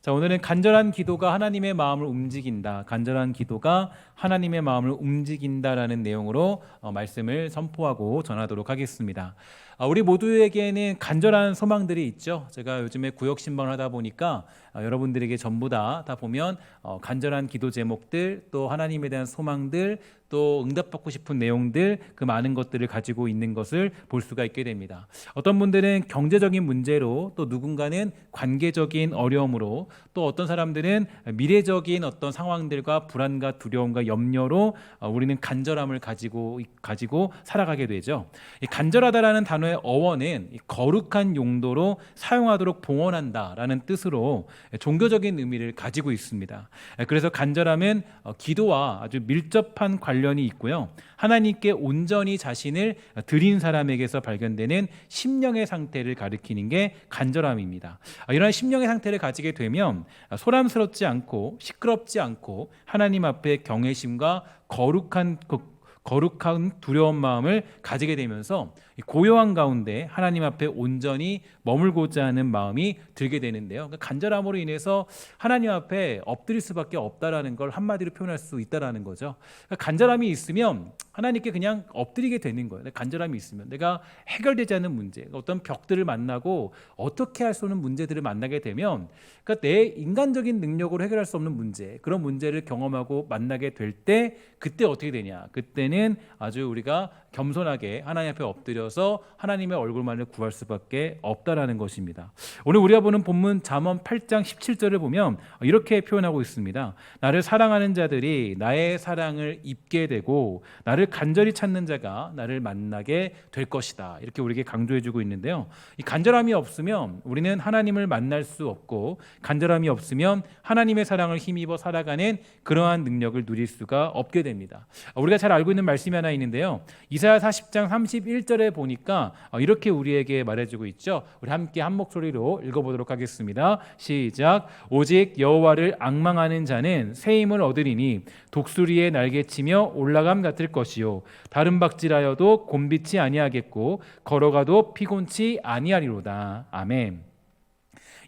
자, 오늘은 간절한 기도가 하나님의 마음을 움직인다. 간절한 기도가 하나님의 마음을 움직인다라는 내용으로 말씀을 선포하고 전하도록 하겠습니다. 우리 모두에게는 간절한 소망들이 있죠. 제가 요즘에 구역 신방을 하다 보니까 여러분들에게 전부 다 보면 간절한 기도 제목들, 또 하나님에 대한 소망들, 또 응답받고 싶은 내용들, 그 많은 것들을 가지고 있는 것을 볼 수가 있게 됩니다. 어떤 분들은 경제적인 문제로, 또 누군가는 관계적인 어려움으로, 또 어떤 사람들은 미래적인 어떤 상황들과 불안과 두려움과 염려로 우리는 간절함을 가지고 살아가게 되죠. 이 간절하다라는 단어의 어원은 거룩한 용도로 사용하도록 봉헌한다라는 뜻으로 종교적인 의미를 가지고 있습니다. 그래서 간절함은 기도와 아주 밀접한 관련이 있고요. 하나님께 온전히 자신을 드린 사람에게서 발견되는 심령의 상태를 가리키는 게 간절함입니다. 이러한 심령의 상태를 가지게 되면 소란스럽지 않고 시끄럽지 않고 하나님 앞에 경외심과 거룩한 두려운 마음을 가지게 되면서 고요한 가운데 하나님 앞에 온전히 머물고자 하는 마음이 들게 되는데요. 간절함으로 인해서 하나님 앞에 엎드릴 수밖에 없다라는 걸 한마디로 표현할 수 있다라는 거죠. 간절함이 있으면 하나님께 그냥 엎드리게 되는 거예요. 간절함이 있으면 내가 해결되지 않는 문제, 어떤 벽들을 만나고 어떻게 할 수 없는 문제들을 만나게 되면, 그러니까 내 인간적인 능력으로 해결할 수 없는 문제, 그런 문제를 경험하고 만나게 될 때 그때 어떻게 되냐? 그때는 아주 우리가 겸손하게 하나님 앞에 엎드려서 하나님의 얼굴만을 구할 수밖에 없다라는 것입니다. 오늘 우리가 보는 본문 잠언 8장 17절을 보면 이렇게 표현하고 있습니다. 나를 사랑하는 자들이 나의 사랑을 입게 되고 나를 간절히 찾는 자가 나를 만나게 될 것이다. 이렇게 우리에게 강조해주고 있는데요. 이 간절함이 없으면 우리는 하나님을 만날 수 없고, 간절함이 없으면 하나님의 사랑을 힘입어 살아가는 그러한 능력을 누릴 수가 없게 됩니다. 우리가 잘 알고 있는 말씀이 하나 있는데요. 이사야 40장 31절에 보니까 이렇게 우리에게 말해주고 있죠. 우리 함께 한 목소리로 읽어보도록 하겠습니다. 시작. 오직 여호와를 앙망하는 자는 새 힘을 얻으리니 독수리의 날개치며 올라감 같을 것이요 다른 박질하여도 곤비치 아니하겠고 걸어가도 피곤치 아니하리로다. 아멘.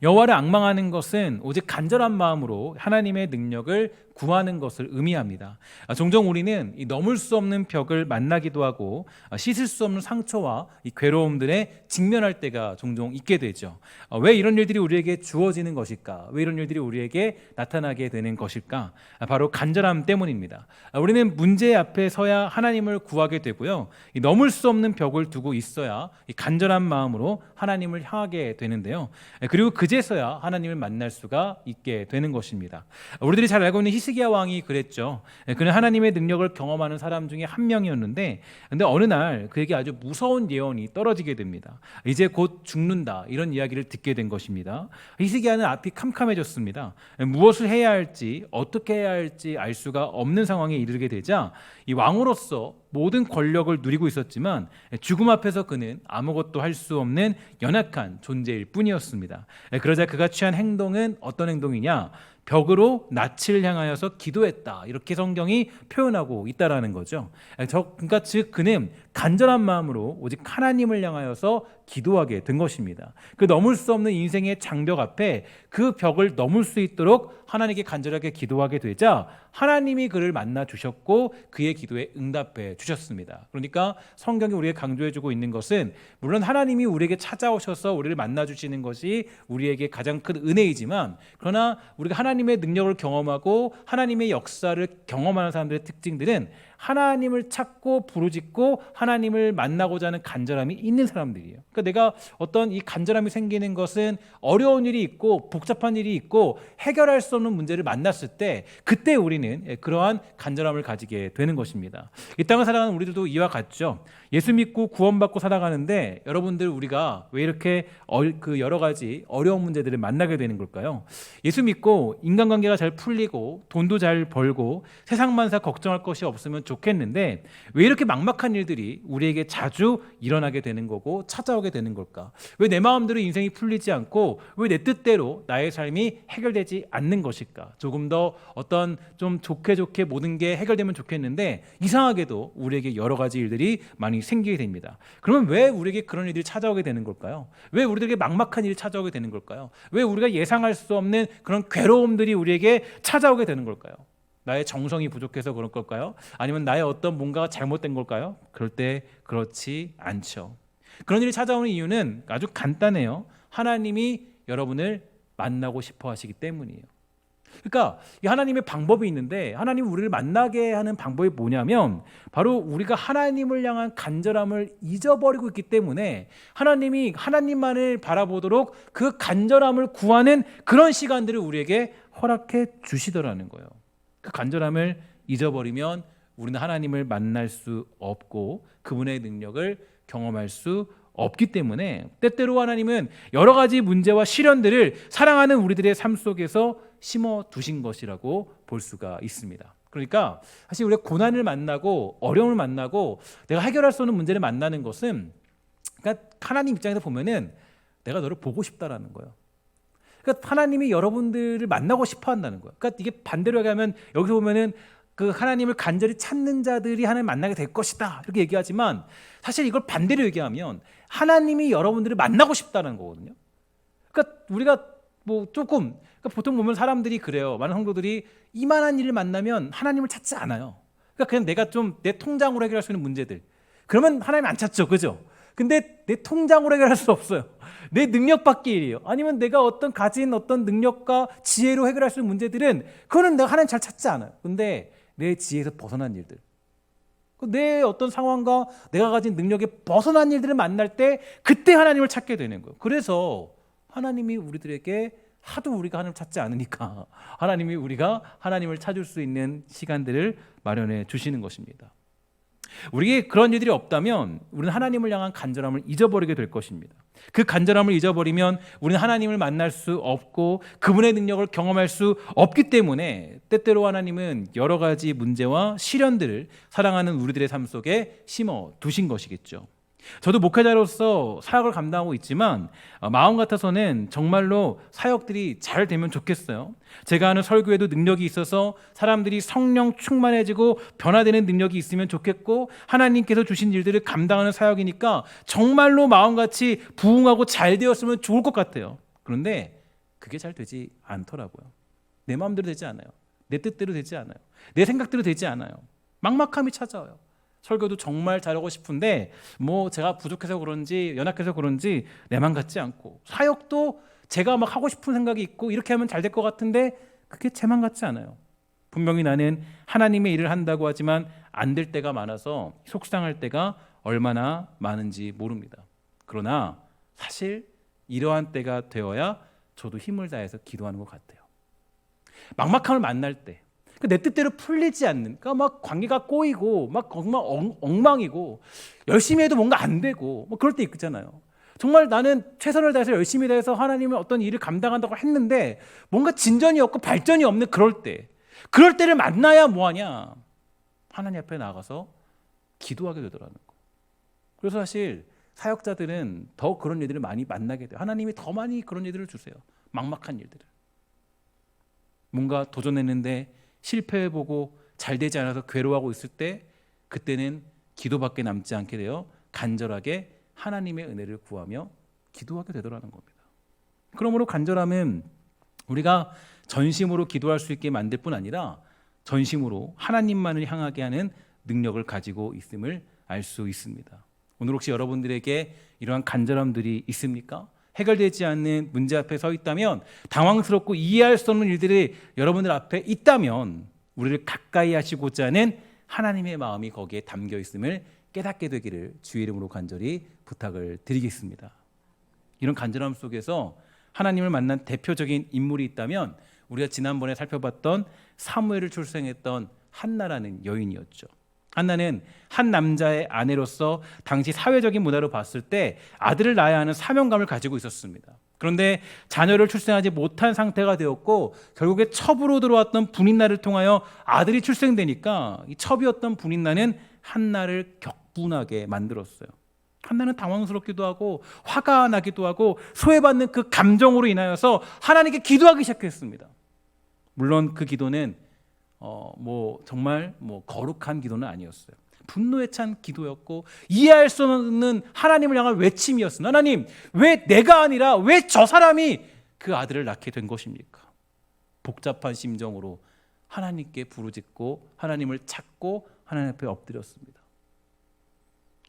여호와를 앙망하는 것은 오직 간절한 마음으로 하나님의 능력을 구하는 것을 의미합니다. 종종 우리는 이 넘을 수 없는 벽을 만나기도 하고 씻을 수 없는 상처와 이 괴로움들에 직면할 때가 종종 있게 되죠. 왜 이런 일들이 우리에게 주어지는 것일까? 왜 이런 일들이 우리에게 나타나게 되는 것일까? 바로 간절함 때문입니다. 우리는 문제 앞에 서야 하나님을 구하게 되고요. 이 넘을 수 없는 벽을 두고 있어야 이 간절한 마음으로 하나님을 향하게 되는데요. 그리고 그제서야 하나님을 만날 수가 있게 되는 것입니다. 우리들이 잘 알고 있는 히스기야 왕이 그랬죠. 그는 하나님의 능력을 경험하는 사람 중에 한 명이었는데, 근데 어느 날 그에게 아주 무서운 예언이 떨어지게 됩니다. 이제 곧 죽는다, 이런 이야기를 듣게 된 것입니다. 히스기야는 앞이 캄캄해졌습니다. 무엇을 해야 할지, 어떻게 해야 할지 알 수가 없는 상황에 이르게 되자 이 왕으로서 모든 권력을 누리고 있었지만 죽음 앞에서 그는 아무것도 할 수 없는 연약한 존재일 뿐이었습니다. 그러자 그가 취한 행동은 어떤 행동이냐? 벽으로 낯을 향하여서 기도했다, 이렇게 성경이 표현하고 있다라는 거죠. 그러니까 즉 그는 간절한 마음으로 오직 하나님을 향하여서 기도하게 된 것입니다. 그 넘을 수 없는 인생의 장벽 앞에 그 벽을 넘을 수 있도록 하나님께 간절하게 기도하게 되자 하나님이 그를 만나 주셨고 그의 기도에 응답해 주셨습니다. 그러니까 성경이 우리에게 강조해주고 있는 것은, 물론 하나님이 우리에게 찾아오셔서 우리를 만나 주시는 것이 우리에게 가장 큰 은혜이지만, 그러나 우리가 하나님의 능력을 경험하고 하나님의 역사를 경험하는 사람들의 특징들은 하나님을 찾고 부르짖고 하나님을 만나고자 하는 간절함이 있는 사람들이에요. 그러니까 내가 어떤 이 간절함이 생기는 것은 어려운 일이 있고 복잡한 일이 있고 해결할 수 없는 문제를 만났을 때, 그때 우리는 그러한 간절함을 가지게 되는 것입니다. 이 땅을 살아가는 우리들도 이와 같죠. 예수 믿고 구원받고 살아가는데 여러분들, 우리가 왜 이렇게 여러 가지 어려운 문제들을 만나게 되는 걸까요? 예수 믿고 인간관계가 잘 풀리고 돈도 잘 벌고 세상 만사 걱정할 것이 없으면 좋겠는데 왜 이렇게 막막한 일들이 우리에게 자주 일어나게 되는 거고 찾아오게 되는 걸까? 왜 내 마음대로 인생이 풀리지 않고 왜 내 뜻대로 나의 삶이 해결되지 않는 것일까? 조금 더 어떤 좀 좋게 모든 게 해결되면 좋겠는데 이상하게도 우리에게 여러 가지 일들이 많이 생기게 됩니다. 그러면 왜 우리에게 그런 일들이 찾아오게 되는 걸까요? 왜 우리들에게 막막한 일이 찾아오게 되는 걸까요? 왜 우리가 예상할 수 없는 그런 괴로움들이 우리에게 찾아오게 되는 걸까요? 나의 정성이 부족해서 그럴 걸까요? 아니면 나의 어떤 뭔가가 잘못된 걸까요? 그럴 때 그렇지 않죠. 그런 일이 찾아오는 이유는 아주 간단해요. 하나님이 여러분을 만나고 싶어 하시기 때문이에요. 그러니까 이 하나님의 방법이 있는데 하나님 우리를 만나게 하는 방법이 뭐냐면 바로 우리가 하나님을 향한 간절함을 잊어버리고 있기 때문에 하나님이 하나님만을 바라보도록 그 간절함을 구하는 그런 시간들을 우리에게 허락해 주시더라는 거예요. 그 간절함을 잊어버리면 우리는 하나님을 만날 수 없고 그분의 능력을 경험할 수 없기 때문에 때때로 하나님은 여러 가지 문제와 시련들을 사랑하는 우리들의 삶 속에서 심어 두신 것이라고 볼 수가 있습니다. 그러니까 사실 우리가 고난을 만나고 어려움을 만나고 내가 해결할 수 없는 문제를 만나는 것은 그러니까 하나님 입장에서 보면은 내가 너를 보고 싶다라는 거예요. 그러니까 하나님이 여러분들을 만나고 싶어 한다는 거예요. 그러니까 이게 반대로 얘기하면 여기서 보면은 그 하나님을 간절히 찾는 자들이 하나님을 만나게 될 것이다 이렇게 얘기하지만 사실 이걸 반대로 얘기하면 하나님이 여러분들을 만나고 싶다는 거거든요. 그러니까 우리가 뭐 조금 그러니까 보통 보면 사람들이 그래요. 많은 성도들이 이만한 일을 만나면 하나님을 찾지 않아요. 그러니까 그냥 내가 좀 내 통장으로 해결할 수 있는 문제들 그러면 하나님 안 찾죠, 그죠? 근데 내 통장으로 해결할 수 없어요. 내 능력 밖의 일이에요. 아니면 내가 어떤 가진 어떤 능력과 지혜로 해결할 수 있는 문제들은 그거는 내가 하나님 잘 찾지 않아요. 근데 내 지혜에서 벗어난 일들, 내 어떤 상황과 내가 가진 능력에 벗어난 일들을 만날 때 그때 하나님을 찾게 되는 거예요. 그래서 하나님이 우리들에게 하도 우리가 하나님을 찾지 않으니까 하나님이 우리가 하나님을 찾을 수 있는 시간들을 마련해 주시는 것입니다. 우리에게 그런 일들이 없다면 우리는 하나님을 향한 간절함을 잊어버리게 될 것입니다. 그 간절함을 잊어버리면 우리는 하나님을 만날 수 없고 그분의 능력을 경험할 수 없기 때문에 때때로 하나님은 여러 가지 문제와 시련들을 사랑하는 우리들의 삶 속에 심어 두신 것이겠죠. 저도 목회자로서 사역을 감당하고 있지만 마음 같아서는 정말로 사역들이 잘 되면 좋겠어요. 제가 하는 설교에도 능력이 있어서 사람들이 성령 충만해지고 변화되는 능력이 있으면 좋겠고 하나님께서 주신 일들을 감당하는 사역이니까 정말로 마음같이 부흥하고 잘 되었으면 좋을 것 같아요. 그런데 그게 잘 되지 않더라고요. 내 마음대로 되지 않아요. 내 뜻대로 되지 않아요. 내 생각대로 되지 않아요. 막막함이 찾아와요. 설교도 정말 잘하고 싶은데 뭐 제가 부족해서 그런지 연약해서 그런지 내 맘 같지 않고 사역도 제가 막 하고 싶은 생각이 있고 이렇게 하면 잘 될 것 같은데 그게 제 맘 같지 않아요. 분명히 나는 하나님의 일을 한다고 하지만 안 될 때가 많아서 속상할 때가 얼마나 많은지 모릅니다. 그러나 사실 이러한 때가 되어야 저도 힘을 다해서 기도하는 것 같아요. 막막함을 만날 때 내 뜻대로 풀리지 않는, 그러니까 막 관계가 꼬이고 막 정말 엉망이고 열심히 해도 뭔가 안 되고 뭐 그럴 때 있잖아요. 정말 나는 최선을 다해서 열심히 다해서 하나님의 어떤 일을 감당한다고 했는데 뭔가 진전이 없고 발전이 없는 그럴 때를 만나야 뭐하냐? 하나님 앞에 나가서 기도하게 되더라는 거. 그래서 사실 사역자들은 더 그런 일들을 많이 만나게 돼요. 하나님이 더 많이 그런 일들을 주세요. 막막한 일들을. 뭔가 도전했는데 실패해보고 잘 되지 않아서 괴로워하고 있을 때 그때는 기도밖에 남지 않게 되어 간절하게 하나님의 은혜를 구하며 기도하게 되더라는 겁니다. 그러므로 간절함은 우리가 전심으로 기도할 수 있게 만들 뿐 아니라 전심으로 하나님만을 향하게 하는 능력을 가지고 있음을 알 수 있습니다. 오늘 혹시 여러분들에게 이러한 간절함들이 있습니까? 해결되지 않는 문제 앞에 서 있다면, 당황스럽고 이해할 수 없는 일들이 여러분들 앞에 있다면 우리를 가까이 하시고자 하는 하나님의 마음이 거기에 담겨 있음을 깨닫게 되기를 주의 이름으로 간절히 부탁을 드리겠습니다. 이런 간절함 속에서 하나님을 만난 대표적인 인물이 있다면 우리가 지난번에 살펴봤던 사무엘을 출생했던 한나라는 여인이었죠. 한나는 한 남자의 아내로서 당시 사회적인 문화로 봤을 때 아들을 낳아야 하는 사명감을 가지고 있었습니다. 그런데 자녀를 출생하지 못한 상태가 되었고 결국에 첩으로 들어왔던 분인나를 통하여 아들이 출생되니까 이 첩이었던 분인나는 한나를 격분하게 만들었어요. 한나는 당황스럽기도 하고 화가 나기도 하고 소외받는 그 감정으로 인하여서 하나님께 기도하기 시작했습니다. 물론 그 기도는 정말 거룩한 기도는 아니었어요. 분노에 찬 기도였고 이해할 수 없는 하나님을 향한 외침이었습니다. 하나님, 왜 내가 아니라 왜 저 사람이 그 아들을 낳게 된 것입니까? 복잡한 심정으로 하나님께 부르짖고 하나님을 찾고 하나님 앞에 엎드렸습니다.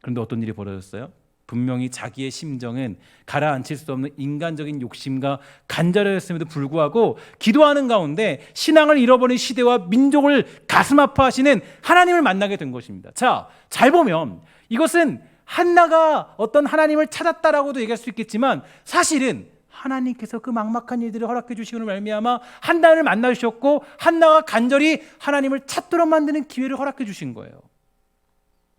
그런데 어떤 일이 벌어졌어요? 분명히 자기의 심정은 가라앉힐 수 없는 인간적인 욕심과 간절했음에도 불구하고 기도하는 가운데 신앙을 잃어버린 시대와 민족을 가슴 아파하시는 하나님을 만나게 된 것입니다. 자, 잘 보면 이것은 한나가 어떤 하나님을 찾았다라고도 얘기할 수 있겠지만 사실은 하나님께서 그 막막한 일들을 허락해 주시기로 말미암아 한나를 만나 주셨고 한나가 간절히 하나님을 찾도록 만드는 기회를 허락해 주신 거예요.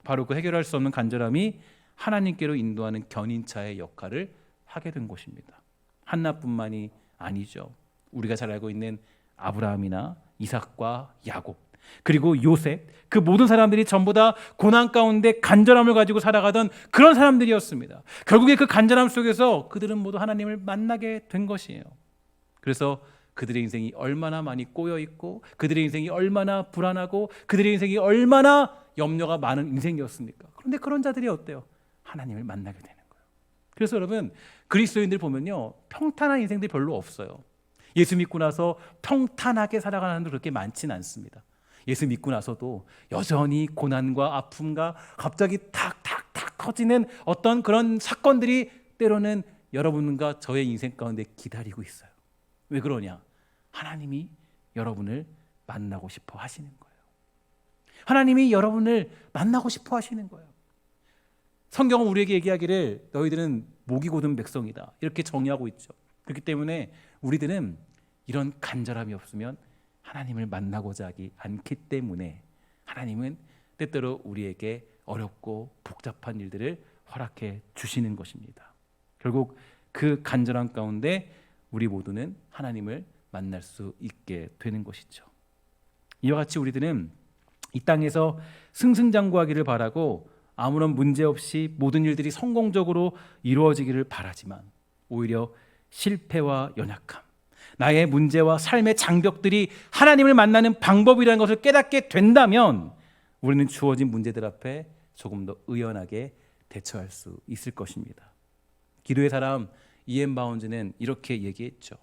바로 그 해결할 수 없는 간절함이 하나님께로 인도하는 견인차의 역할을 하게 된 것입니다. 한나뿐만이 아니죠. 우리가 잘 알고 있는 아브라함이나 이삭과 야곱 그리고 요셉, 그 모든 사람들이 전부 다 고난 가운데 간절함을 가지고 살아가던 그런 사람들이었습니다. 결국에 그 간절함 속에서 그들은 모두 하나님을 만나게 된 것이에요. 그래서 그들의 인생이 얼마나 많이 꼬여있고 그들의 인생이 얼마나 불안하고 그들의 인생이 얼마나 염려가 많은 인생이었습니까? 그런데 그런 자들이 어때요? 하나님을 만나게 되는 거예요. 그래서 여러분, 그리스도인들 보면요, 평탄한 인생들이 별로 없어요. 예수 믿고 나서 평탄하게 살아가는 사람들 그렇게 많지는 않습니다. 예수 믿고 나서도 여전히 고난과 아픔과 갑자기 탁탁탁 커지는 어떤 그런 사건들이 때로는 여러분과 저의 인생 가운데 기다리고 있어요. 왜 그러냐? 하나님이 여러분을 만나고 싶어 하시는 거예요. 하나님이 여러분을 만나고 싶어 하시는 거예요. 성경은 우리에게 얘기하기를 너희들은 목이 곧은 백성이다 이렇게 정의하고 있죠. 그렇기 때문에 우리들은 이런 간절함이 없으면 하나님을 만나고자 하지 않기 때문에 하나님은 때때로 우리에게 어렵고 복잡한 일들을 허락해 주시는 것입니다. 결국 그 간절함 가운데 우리 모두는 하나님을 만날 수 있게 되는 것이죠. 이와 같이 우리들은 이 땅에서 승승장구하기를 바라고 아무런 문제 없이 모든 일들이 성공적으로 이루어지기를 바라지만 오히려 실패와 연약함, 나의 문제와 삶의 장벽들이 하나님을 만나는 방법이라는 것을 깨닫게 된다면 우리는 주어진 문제들 앞에 조금 더 의연하게 대처할 수 있을 것입니다. 기도의 사람 이엔 바운즈는 이렇게 얘기했죠.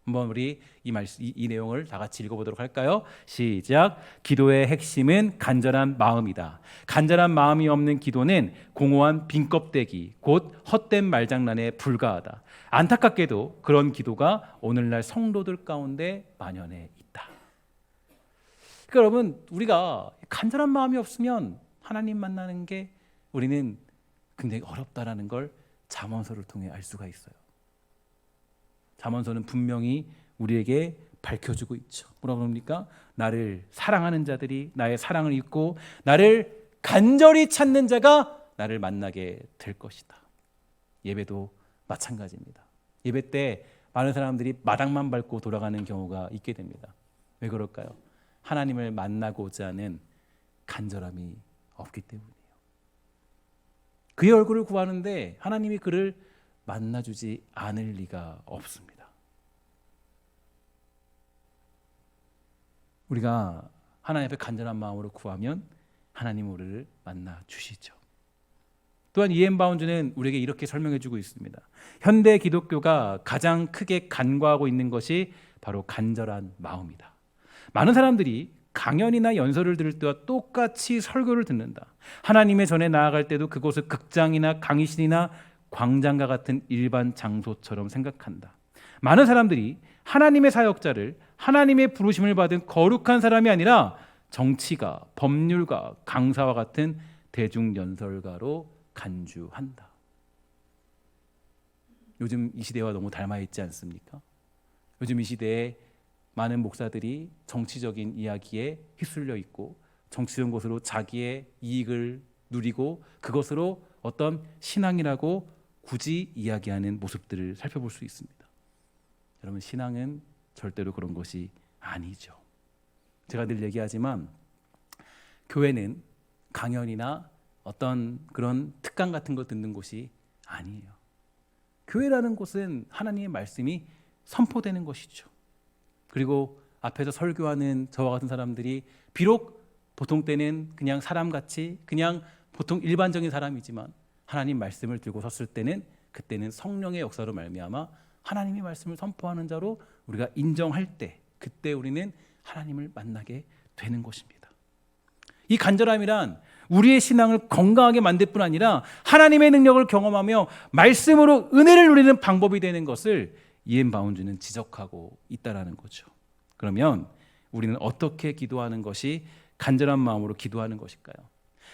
한번 우리 이 내용을 다 같이 읽어보도록 할까요? 시작. 기도의 핵심은 간절한 마음이다. 간절한 마음이 없는 기도는 공허한 빈 껍데기, 곧 헛된 말장난에 불과하다. 안타깝게도 그런 기도가 오늘날 성도들 가운데 만연해 있다. 그러니까 여러분, 우리가 간절한 마음이 없으면 하나님 만나는 게 우리는 굉장히 어렵다라는 걸 잠언서를 통해 알 수가 있어요. 잠언서는 분명히 우리에게 밝혀주고 있죠. 뭐라고 합니까? 나를 사랑하는 자들이 나의 사랑을 잊고 나를 간절히 찾는 자가 나를 만나게 될 것이다. 예배도 마찬가지입니다. 예배 때 많은 사람들이 마당만 밟고 돌아가는 경우가 있게 됩니다. 왜 그럴까요? 하나님을 만나고자 하는 간절함이 없기 때문이에요. 그의 얼굴을 구하는데 하나님이 그를 만나주지 않을 리가 없습니다. 우리가 하나님 앞에 간절한 마음으로 구하면 하나님 우리를 만나 주시죠. 또한 이엔 바운즈는 우리에게 이렇게 설명해주고 있습니다. 현대 기독교가 가장 크게 간과하고 있는 것이 바로 간절한 마음이다. 많은 사람들이 강연이나 연설을 들을 때와 똑같이 설교를 듣는다. 하나님의 전에 나아갈 때도 그곳을 극장이나 강의실이나 광장과 같은 일반 장소처럼 생각한다. 많은 사람들이 하나님의 사역자를 하나님의 부르심을 받은 거룩한 사람이 아니라 정치가, 법률가, 강사와 같은 대중연설가로 간주한다. 요즘 이 시대와 너무 닮아 있지 않습니까? 요즘 이 시대에 많은 목사들이 정치적인 이야기에 휩쓸려 있고 정치적인 것으로 자기의 이익을 누리고 그것으로 어떤 신앙이라고 굳이 이야기하는 모습들을 살펴볼 수 있습니다. 여러분, 신앙은 절대로 그런 것이 아니죠. 제가 늘 얘기하지만 교회는 강연이나 어떤 그런 특강 같은 거 듣는 곳이 아니에요. 교회라는 곳은 하나님의 말씀이 선포되는 것이죠. 그리고 앞에서 설교하는 저와 같은 사람들이 비록 보통 때는 그냥 사람같이 그냥 보통 일반적인 사람이지만 하나님 말씀을 들고 섰을 때는 그때는 성령의 역사로 말미암아 하나님의 말씀을 선포하는 자로 우리가 인정할 때 그때 우리는 하나님을 만나게 되는 것입니다. 이 간절함이란 우리의 신앙을 건강하게 만들 뿐 아니라 하나님의 능력을 경험하며 말씀으로 은혜를 누리는 방법이 되는 것을 이엔 바운주는 지적하고 있다라는 거죠. 그러면 우리는 어떻게 기도하는 것이 간절한 마음으로 기도하는 것일까요?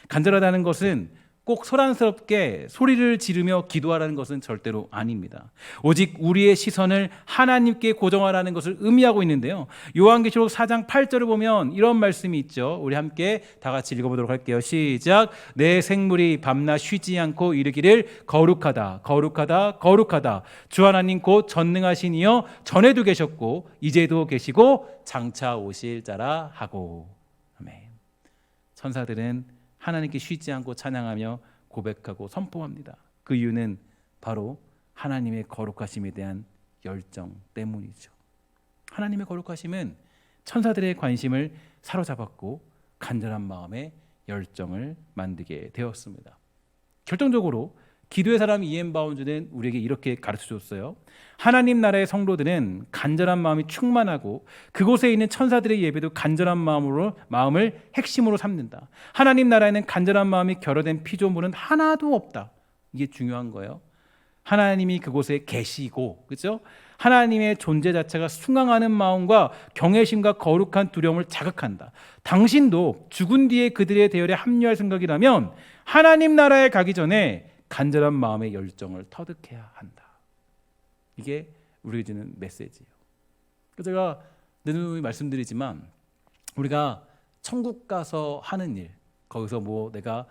간절하다는 것은 꼭 소란스럽게 소리를 지르며 기도하라는 것은 절대로 아닙니다. 오직 우리의 시선을 하나님께 고정하라는 것을 의미하고 있는데요. 요한계시록 4장 8절을 보면 이런 말씀이 있죠. 우리 함께 다 같이 읽어보도록 할게요. 시작. 내 생물이 밤낮 쉬지 않고 이르기를 거룩하다 거룩하다 거룩하다 주 하나님 곧 전능하신 이여 전에도 계셨고 이제도 계시고 장차 오실 자라 하고. 아멘. 천사들은 하나님께 쉬지 않고 찬양하며 고백하고 선포합니다. 그 이유는 바로 하나님의 거룩하심에 대한 열정 때문이죠. 하나님의 거룩하심은 천사들의 관심을 사로잡았고 간절한 마음에 열정을 만들게 되었습니다. 결정적으로 기도의 사람 이엔 바운주는 우리에게 이렇게 가르쳐줬어요. 하나님 나라의 성도들은 간절한 마음이 충만하고 그곳에 있는 천사들의 예배도 간절한 마음을 핵심으로 삼는다. 하나님 나라에는 간절한 마음이 결여된 피조물은 하나도 없다. 이게 중요한 거예요. 하나님이 그곳에 계시고, 그렇죠? 하나님의 존재 자체가 숭앙하는 마음과 경외심과 거룩한 두려움을 자극한다. 당신도 죽은 뒤에 그들의 대열에 합류할 생각이라면 하나님 나라에 가기 전에 간절한 마음의 열정을 터득해야 한다. 이게 우리에게 주는 메시지예요. 제가 늘 말씀드리지만 우리가 천국 가서 하는 일, 거기서 내가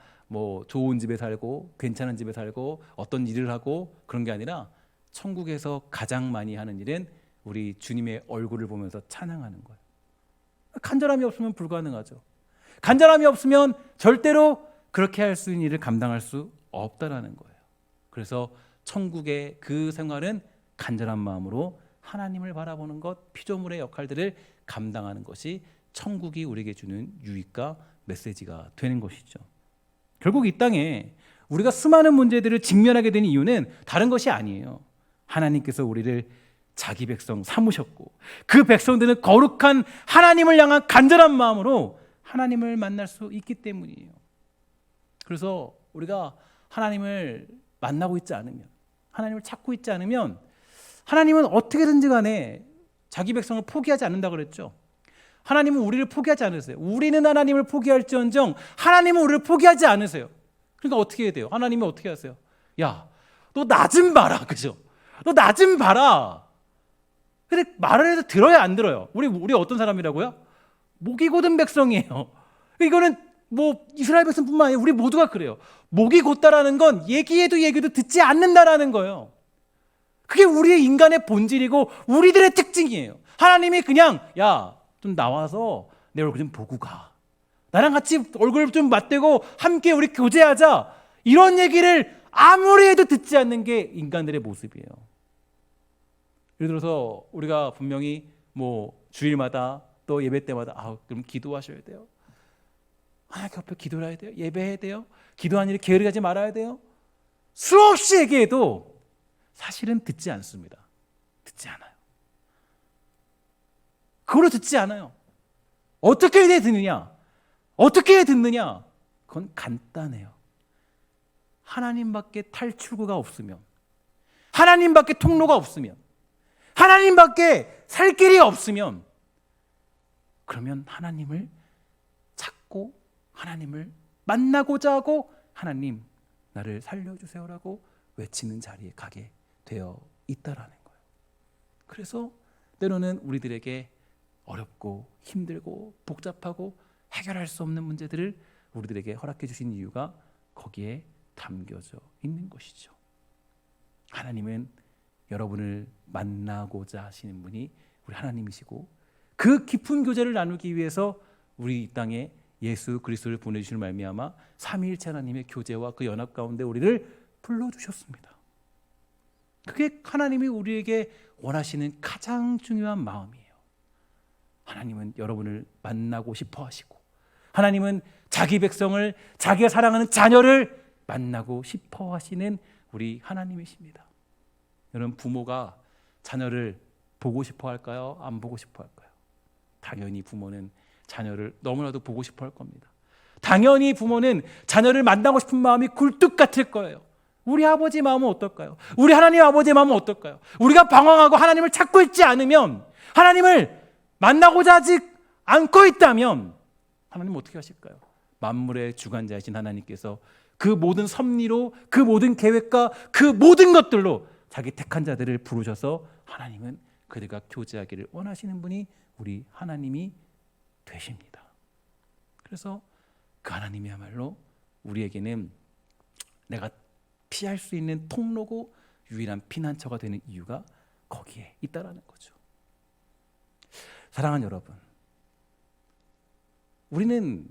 좋은 집에 살고 괜찮은 집에 살고 어떤 일을 하고 그런 게 아니라 천국에서 가장 많이 하는 일은 우리 주님의 얼굴을 보면서 찬양하는 거예요. 간절함이 없으면 불가능하죠. 간절함이 없으면 절대로 그렇게 할 수 있는 일을 감당할 수 없다라는 거예요. 그래서 천국의 그 생활은 간절한 마음으로 하나님을 바라보는 것, 피조물의 역할들을 감당하는 것이 천국이 우리에게 주는 유익과 메시지가 되는 것이죠. 결국 이 땅에 우리가 수많은 문제들을 직면하게 된 이유는 다른 것이 아니에요. 하나님께서 우리를 자기 백성 삼으셨고 그 백성들은 거룩한 하나님을 향한 간절한 마음으로 하나님을 만날 수 있기 때문이에요. 그래서 우리가 하나님을 만나고 있지 않으면, 하나님을 찾고 있지 않으면 하나님은 어떻게든지 간에 자기 백성을 포기하지 않는다고 그랬죠. 하나님은 우리를 포기하지 않으세요. 우리는 하나님을 포기할지언정 하나님은 우리를 포기하지 않으세요. 그러니까 어떻게 해야 돼요? 하나님이 어떻게 하세요? 야, 너 나 좀 봐라. 그죠? 너 나 좀 봐라. 근데 말을 해도 들어야 안 들어요. 우리 어떤 사람이라고요? 목이 곧은 백성이에요. 이거는 이스라엘 백성뿐만 아니라 우리 모두가 그래요. 목이 곧다라는 건 얘기해도 듣지 않는다라는 거예요. 그게 우리의 인간의 본질이고 우리들의 특징이에요. 하나님이 그냥 좀 나와서 내 얼굴 좀 보고 가. 나랑 같이 얼굴 좀 맞대고 함께 우리 교제하자. 이런 얘기를 아무리 해도 듣지 않는 게 인간들의 모습이에요. 예를 들어서 우리가 분명히 주일마다 또 예배 때마다 그럼 기도하셔야 돼요. 하나님 앞에 기도를 해야 돼요. 예배해야 돼요. 기도하는 일에 게으르지 말아야 돼요. 수없이 얘기해도 사실은 듣지 않습니다. 듣지 않아요. 그걸로 듣지 않아요. 어떻게 해야 듣느냐? 어떻게 해야 듣느냐? 그건 간단해요. 하나님밖에 탈출구가 없으면, 하나님밖에 통로가 없으면, 하나님밖에 살 길이 없으면, 그러면 하나님을 찾고 하나님을 만나고자 하고 하나님 나를 살려주세요라고 외치는 자리에 가게 되어 있다라는 거예요. 그래서 때로는 우리들에게 어렵고 힘들고 복잡하고 해결할 수 없는 문제들을 우리들에게 허락해 주신 이유가 거기에 담겨져 있는 것이죠. 하나님은 여러분을 만나고자 하시는 분이 우리 하나님이시고, 그 깊은 교제를 나누기 위해서 우리 이 땅에 예수 그리스도를 보내주실 말미암아 삼위일체 하나님의 교제와 그 연합 가운데 우리를 불러주셨습니다. 그게 하나님이 우리에게 원하시는 가장 중요한 마음이에요. 하나님은 여러분을 만나고 싶어 하시고, 하나님은 자기 백성을, 자기가 사랑하는 자녀를 만나고 싶어 하시는 우리 하나님이십니다. 여러분, 부모가 자녀를 보고 싶어 할까요? 안 보고 싶어 할까요? 당연히 부모는 자녀를 너무나도 보고 싶어 할 겁니다. 당연히 부모는 자녀를 만나고 싶은 마음이 굴뚝 같을 거예요. 우리 아버지 마음은 어떨까요? 우리 하나님 아버지의 마음은 어떨까요? 우리가 방황하고 하나님을 찾고 있지 않으면, 하나님을 만나고자 하지 않고 있다면 하나님은 어떻게 하실까요? 만물의 주관자이신 하나님께서 그 모든 섭리로, 그 모든 계획과 그 모든 것들로 자기 택한 자들을 부르셔서 하나님은 그들과 교제하기를 원하시는 분이 우리 하나님이 되십니다. 그래서 그 하나님이야말로 우리에게는 내가 피할 수 있는 통로고 유일한 피난처가 되는 이유가 거기에 있다라는 거죠. 사랑하는 여러분, 우리는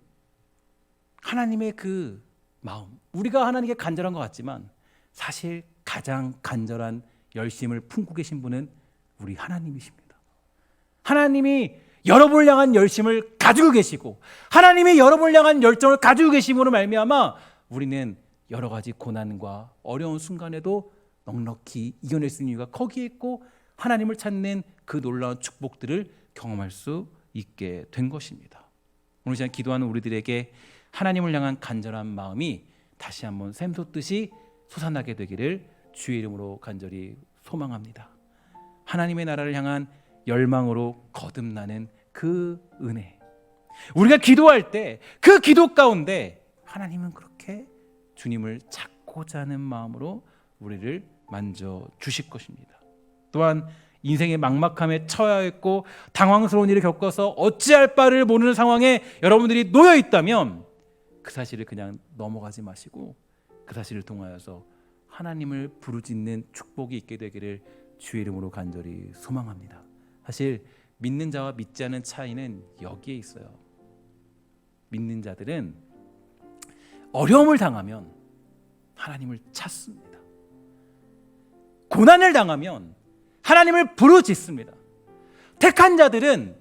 하나님의 그 마음, 우리가 하나님께 간절한 것 같지만 사실 가장 간절한 열심을 품고 계신 분은 우리 하나님이십니다. 하나님이 여러분을 향한 열심을 가지고 계시고, 하나님이 여러분을 향한 열정을 가지고 계심으로 말미암아 우리는 여러 가지 고난과 어려운 순간에도 넉넉히 이겨낼 수 있는 이유가 거기에 있고, 하나님을 찾는 그 놀라운 축복들을 경험할 수 있게 된 것입니다. 오늘 시간 기도하는 우리들에게 하나님을 향한 간절한 마음이 다시 한번 샘솟듯이 솟아나게 되기를 주의 이름으로 간절히 소망합니다. 하나님의 나라를 향한 열망으로 거듭나는 그 은혜, 우리가 기도할 때 그 기도 가운데 하나님은 그렇게 주님을 찾고자 하는 마음으로 우리를 만져 주실 것입니다. 또한 인생의 막막함에 처해 있고 당황스러운 일을 겪어서 어찌할 바를 모르는 상황에 여러분들이 놓여 있다면 그 사실을 그냥 넘어가지 마시고 그 사실을 통하여서 하나님을 부르짖는 축복이 있게 되기를 주의 이름으로 간절히 소망합니다. 사실 믿는 자와 믿지 않는 차이는 여기에 있어요. 믿는 자들은 어려움을 당하면 하나님을 찾습니다. 고난을 당하면 하나님을 부르짖습니다. 택한 자들은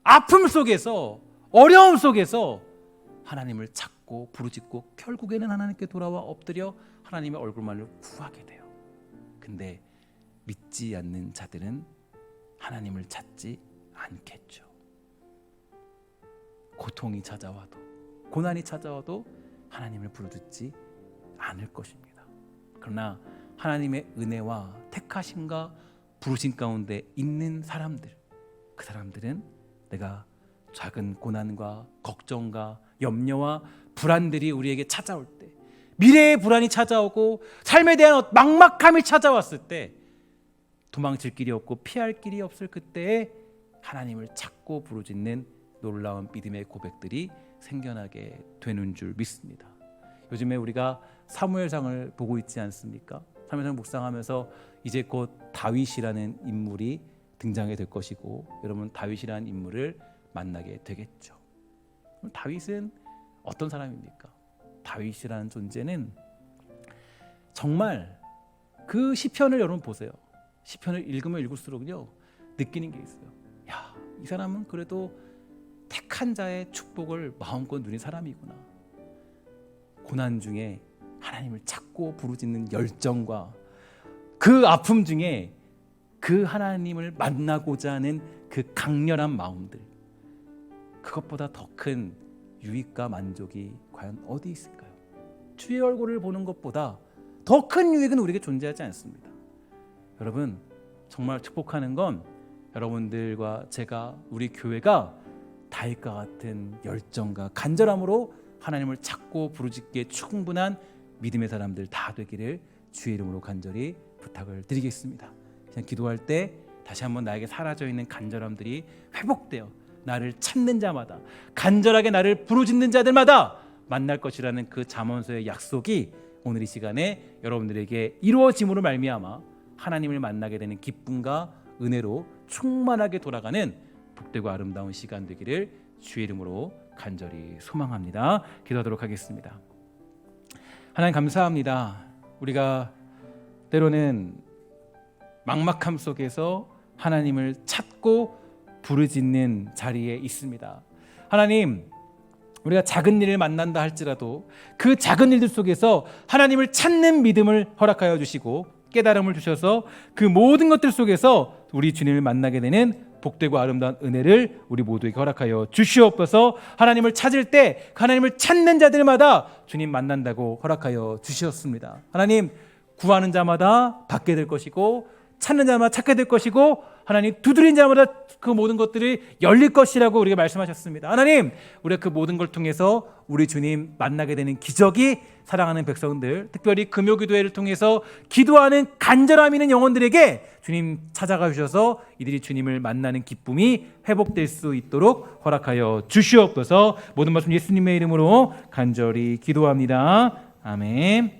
아픔 속에서, 어려움 속에서 하나님을 찾고 부르짖고 결국에는 하나님께 돌아와 엎드려 하나님의 얼굴만을 구하게 돼요. 근데 믿지 않는 자들은 하나님을 찾지 않겠죠. 고통이 찾아와도, 고난이 찾아와도 하나님을 부르짖지 않을 것입니다. 그러나 하나님의 은혜와 택하심과 부르심 가운데 있는 사람들, 그 사람들은 내가 작은 고난과 걱정과 염려와 불안들이 우리에게 찾아올 때, 미래의 불안이 찾아오고 삶에 대한 막막함이 찾아왔을 때, 도망칠 길이 없고 피할 길이 없을 그때에 하나님을 찾고 부르짖는 놀라운 믿음의 고백들이 생겨나게 되는 줄 믿습니다. 요즘에 우리가 사무엘상을 보고 있지 않습니까? 사무엘상 묵상하면서 이제 곧 다윗이라는 인물이 등장하게 될 것이고, 여러분 다윗이라는 인물을 만나게 되겠죠. 다윗은 어떤 사람입니까? 다윗이라는 존재는 정말 그 시편을 여러분 보세요. 시편을 읽으면 읽을수록요 느끼는 게 있어요. 야, 이 사람은 그래도 택한 자의 축복을 마음껏 누린 사람이구나. 고난 중에 하나님을 찾고 부르짖는 열정과 그 아픔 중에 그 하나님을 만나고자 하는 그 강렬한 마음들, 그것보다 더 큰 유익과 만족이 과연 어디 있을까요? 주의 얼굴을 보는 것보다 더 큰 유익은 우리에게 존재하지 않습니다. 여러분, 정말 축복하는 건 여러분들과 제가, 우리 교회가 다윗과 같은 열정과 간절함으로 하나님을 찾고 부르짖기에 충분한 믿음의 사람들 다 되기를 주의 이름으로 간절히 부탁을 드리겠습니다. 그냥 기도할 때 다시 한번 나에게 사라져 있는 간절함들이 회복되어 나를 찾는 자마다, 간절하게 나를 부르짖는 자들마다 만날 것이라는 그 잠언서의 약속이 오늘 이 시간에 여러분들에게 이루어짐으로 말미암아 하나님을 만나게 되는 기쁨과 은혜로 충만하게 돌아가는 복되고 아름다운 시간 되기를 주의 이름으로 간절히 소망합니다. 기도하도록 하겠습니다. 하나님 감사합니다. 우리가 때로는 막막함 속에서 하나님을 찾고 부르짖는 자리에 있습니다. 하나님, 우리가 작은 일을 만난다 할지라도 그 작은 일들 속에서 하나님을 찾는 믿음을 허락하여 주시고 깨달음을 주셔서 그 모든 것들 속에서 우리 주님을 만나게 되는 복되고 아름다운 은혜를 우리 모두에게 허락하여 주시옵소서. 하나님을 찾을 때 하나님을 찾는 자들마다 주님 만난다고 허락하여 주셨습니다. 하나님, 구하는 자마다 받게 될 것이고 찾는 자마다 찾게 될 것이고 하나님 두드린 자마다 그 모든 것들이 열릴 것이라고 우리가 말씀하셨습니다. 하나님, 우리가 그 모든 걸 통해서 우리 주님 만나게 되는 기적이 사랑하는 백성들, 특별히 금요기도회를 통해서 기도하는 간절함 있는 영혼들에게 주님 찾아가 주셔서 이들이 주님을 만나는 기쁨이 회복될 수 있도록 허락하여 주시옵소서. 모든 말씀 예수님의 이름으로 간절히 기도합니다. 아멘.